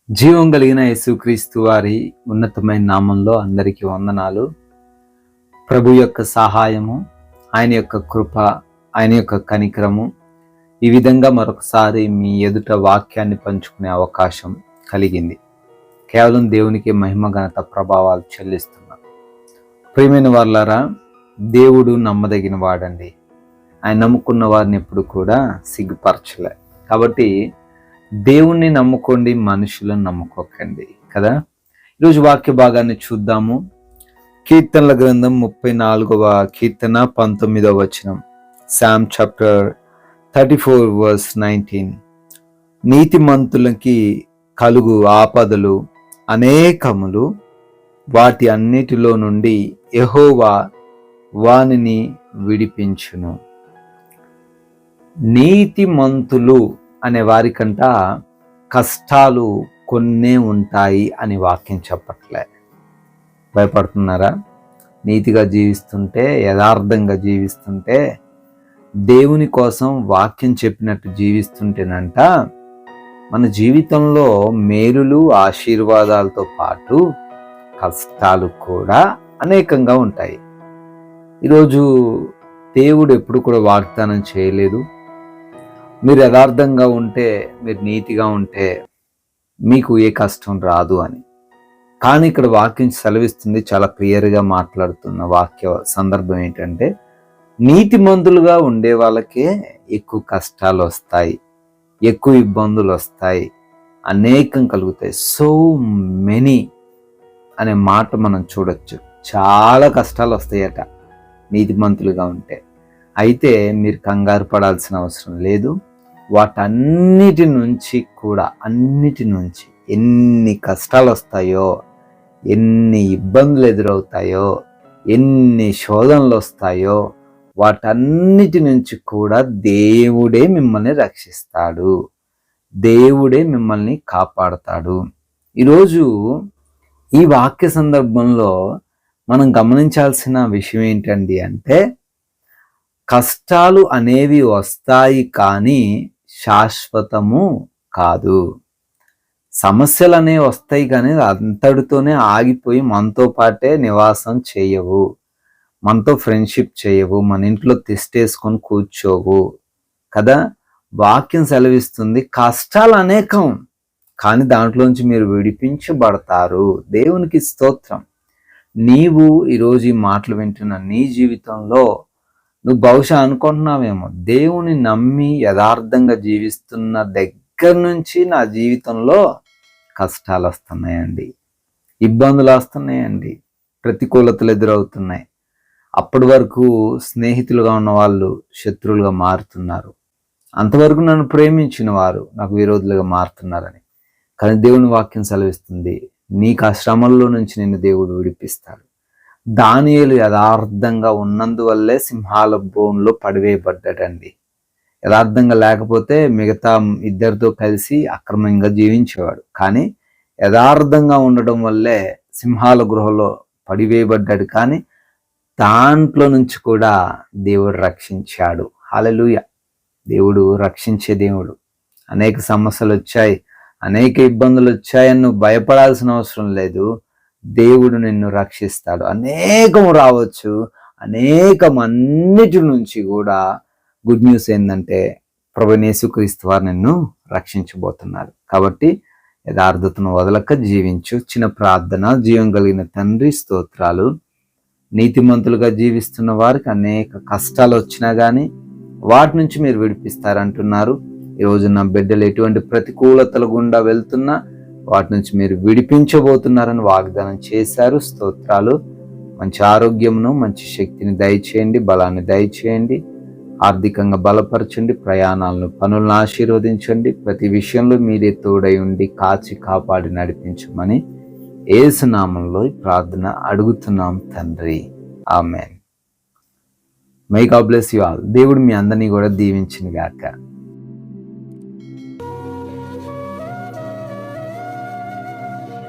జీవం కలిగిన యేసుక్రీస్తు వారి ఉన్నతమైన నామంలో అందరికీ వందనాలు. ప్రభు యొక్క సహాయము, ఆయన యొక్క కృప, ఆయన యొక్క కనికరము ఈ విధంగా మరొకసారి మీ ఎదుట వాక్యాన్ని పంచుకునే అవకాశం కలిగింది. కేవలం దేవునికి మహిమ ఘనత ప్రభావాలు చెల్లిస్తున్నాను. ప్రియమైన వాళ్ళారా, దేవుడు నమ్మదగిన వాడండి. ఆయన నమ్ముకున్న వారిని ఎప్పుడు కూడా సిగ్గుపరచలే. కాబట్టి దేవుణ్ణి నమ్ముకోండి, మనుషులను నమ్ముకోకండి కదా. ఈరోజు వాక్య భాగాన్ని చూద్దాము. కీర్తనల గ్రంథం 34వ కీర్తన 19వ వచనం. Sam chapter 34 verse 19. నీతిమంతులకి కలుగు ఆపదలు అనేకములు, వాటి అన్నిటిలో నుండి యెహోవా వానిని విడిపించును. నీతిమంతులు అనే వారికంట కష్టాలు కొన్నే ఉంటాయి అని వాక్యం చెప్పట్లే. భయపడుతున్నారా? నీతిగా జీవిస్తుంటే, యథార్థంగా జీవిస్తుంటే, దేవుని కోసం వాక్యం చెప్పినట్టు జీవిస్తుంటేనంట మన జీవితంలో మేలులు ఆశీర్వాదాలతో పాటు కష్టాలు కూడా అనేకంగా ఉంటాయి. ఈరోజు దేవుడు ఎప్పుడు కూడా వాగ్దానం చేయలేదు, మీరు యథార్థంగా ఉంటే, మీరు నీతిగా ఉంటే మీకు ఏ కష్టం రాదు అని. కానీ ఇక్కడ వాక్యం సెలవిస్తుంది, చాలా క్లియర్గా మాట్లాడుతున్న వాక్య సందర్భం ఏంటంటే, నీతిమంతులుగా ఉండే వాళ్ళకే ఎక్కువ కష్టాలు వస్తాయి, ఎక్కువ ఇబ్బందులు వస్తాయి, అనేకం కలుగుతాయి. సో మెనీ అనే మాట మనం చూడొచ్చు. చాలా కష్టాలు వస్తాయట నీతిమంతులుగా ఉంటే. అయితే మీరు కంగారు పడాల్సిన అవసరం లేదు. వాటన్నిటి నుంచి కూడా, అన్నిటి నుంచి ఎన్ని కష్టాలు వస్తాయో, ఎన్ని ఇబ్బందులు ఎదురవుతాయో, ఎన్ని శోధనలు వస్తాయో, వాటన్నిటి నుంచి కూడా దేవుడే మిమ్మల్ని రక్షిస్తాడు, దేవుడే మిమ్మల్ని కాపాడుతాడు. ఈరోజు ఈ వాక్య సందర్భంలో మనం గమనించాల్సిన విషయం ఏంటండి అంటే, కష్టాలు అనేవి వస్తాయి కానీ శాశ్వతము కాదు. సమస్యలు అనేవి వస్తాయి కానీ అంతటితోనే ఆగిపోయి మనతో పాటే నివాసం చేయవు, మనతో ఫ్రెండ్షిప్ చేయవు, మన ఇంట్లో తిష్టేసుకొని కూర్చోవు కదా. వాక్యం సెలవిస్తుంది, కష్టాలు అనేకం కానీ దాంట్లోంచి మీరు విడిపించబడతారు. దేవునికి స్తోత్రం. నీవు ఈరోజు ఈ మాటలు వింటున్న నీ జీవితంలో నువ్వు బహుశా అనుకుంటున్నావేమో, దేవుని నమ్మి యథార్థంగా జీవిస్తున్న దగ్గర నుంచి నా జీవితంలో కష్టాలు వస్తున్నాయండి, ఇబ్బందులు వస్తున్నాయండి, ప్రతికూలతలు ఎదురవుతున్నాయి. అప్పటి వరకు స్నేహితులుగా ఉన్న వాళ్ళు శత్రువులుగా మారుతున్నారు, అంతవరకు నన్ను ప్రేమించిన వారు నాకు విరోధులుగా మారుతున్నారని. కానీ దేవుని వాక్యం సెలవిస్తుంది, నీకు ఆ శ్రమల్లో నుంచి నిన్ను దేవుడు విడిపిస్తాడు. దానియేలు యథార్థంగా ఉన్నందువల్లే సింహాల బోన్లో పడివేయబడ్డాడండి. యథార్థంగా లేకపోతే మిగతా ఇద్దరితో కలిసి అక్రమంగా జీవించేవాడు. కానీ యథార్థంగా ఉండడం వల్లే సింహాల గృహలో పడివేయబడ్డాడు. కానీ దాంట్లో నుంచి కూడా దేవుడు రక్షించాడు. హల్లెలూయా. దేవుడు రక్షించే దేవుడు. అనేక సమస్యలు వచ్చాయి, అనేక ఇబ్బందులు వచ్చాయని నువ్వు భయపడాల్సిన అవసరం లేదు. దేవుడు నిన్ను రక్షిస్తాడు. అనేకం రావచ్చు, అనేకం అన్నిటి నుంచి కూడా గుడ్ న్యూస్ ఏంటంటే, ప్రభువైన యేసుక్రీస్తు వారు నిన్ను రక్షించబోతున్నారు. కాబట్టి యథార్థతను వదలక జీవించు. చిన్న ప్రార్థన. జీవం కలిగిన తండ్రి, స్తోత్రాలు. నీతిమంతులుగా జీవిస్తున్న వారికి అనేక కష్టాలు వచ్చినా కానీ వాటి నుంచి మీరు విడిపిస్తారంటున్నారు. ఈరోజు నా బిడ్డలు ఎటువంటి ప్రతికూలతల గుండా వెళ్తున్నా వాటి నుంచి మీరు విడిపించబోతున్నారని వాగ్దానం చేశారు. స్తోత్రాలు. మంచి ఆరోగ్యమును, మంచి శక్తిని దయచేయండి, బలాన్ని దయచేయండి, ఆర్థికంగా బలపరచండి, ప్రయాణాలను, పనులను ఆశీర్వదించండి. ప్రతి విషయంలో మీరే తోడై ఉండి కాచి కాపాడి నడిపించమని యేసు నామములో ఈ ప్రార్థన అడుగుతున్నాం తండ్రి. Amen. May God bless you all. దేవుడు మీ అందరినీ కూడా దీవించును గాక.